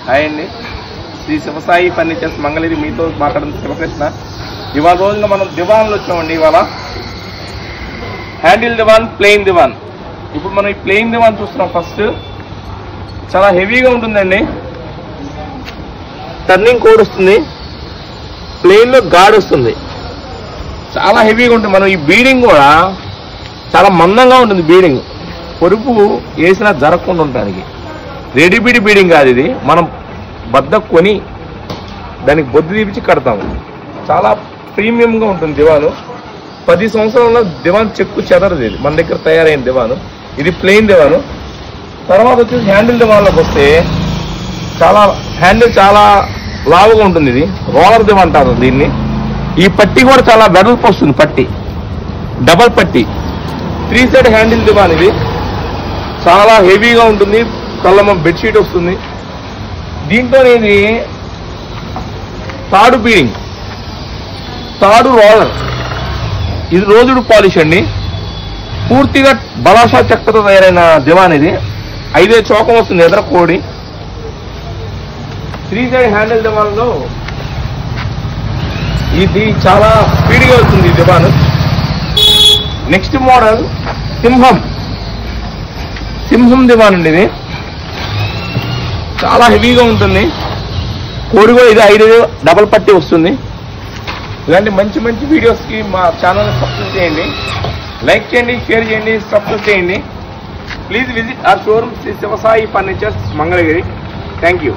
Hi అండి, Shri Sivasai furnitures Mangalagiri, మీతో మాట్లాడడం శివకృష్ణ. ఇవాళ రోజున మనం దివాన్లు వచ్చామండి. ఇవాళ హ్యాండిల్ దివాన్, ప్లెయిన్ దివాన్. ఇప్పుడు మనం ఈ ప్లెయిన్ దివాన్ చూస్తున్నాం. ఫస్ట్ చాలా హెవీగా ఉంటుందండి, టర్నింగ్ కోడ్ వస్తుంది, ప్లెయిన్లో గాడ్ వస్తుంది, చాలా హెవీగా ఉంటుంది. మనం ఈ బీడింగ్ కూడా చాలా మందంగా ఉంటుంది. బీడింగ్ పొరుపు వేసినా జరగకుండా ఉండడానికి రెడీమేడ్ బీడింగ్ కాదు ఇది. మనం బద్ద కొని దానికి బొద్దు తీపించి కడతాము. చాలా ప్రీమియంగా ఉంటుంది దివాను. 10 సంవత్సరాల దివాన్ చెక్కు చెదరదు. ఇది మన దగ్గర తయారైన దివాను. ఇది ప్లెయిన్ దివాను. తర్వాత వచ్చేసి హ్యాండిల్ దివాన్లోకి వస్తే హ్యాండిల్ చాలా లావుగా ఉంటుంది. ఇది రోలర్ దివాన్ అంటారు దీన్ని. ఈ పట్టి కూడా చాలా వెడల్పు వస్తుంది. పట్టి డబల్ పట్టి 3 సైడ్ హ్యాండిల్ దివాన్. ఇది చాలా హెవీగా ఉంటుంది. కళ్ళమ బెడ్షీట్ వస్తుంది. దీంట్లో ఇది తాడు బీడింగ్, తాడు రోలర్, ఇది రోజుడు పాలిష్ అండి. పూర్తిగా బలాషా చెక్కతో తయారైన దివాన్ ఇది. 5 చౌకం వస్తుంది ఎదర కోడి. 3 సైడ్ హ్యాండిల్ దివాన్లో ఇది చాలా స్పీడ్గా వస్తుంది ఈ దివాన్. నెక్స్ట్ మోడల్ సింహం దివాన్ అండి. ఇది చాలా హెవీగా ఉంటుంది. కోడి కూడా ఇది 5 డబల్ పట్టి వస్తుంది. ఇలాంటి మంచి మంచి వీడియోస్కి మా ఛానల్ని సబ్స్క్రైబ్ చేయండి, లైక్ చేయండి, షేర్ చేయండి, సబ్స్క్రైబ్ చేయండి. Please visit our showroom Shri Sivasai furnitures Mangalagiri. Thank you.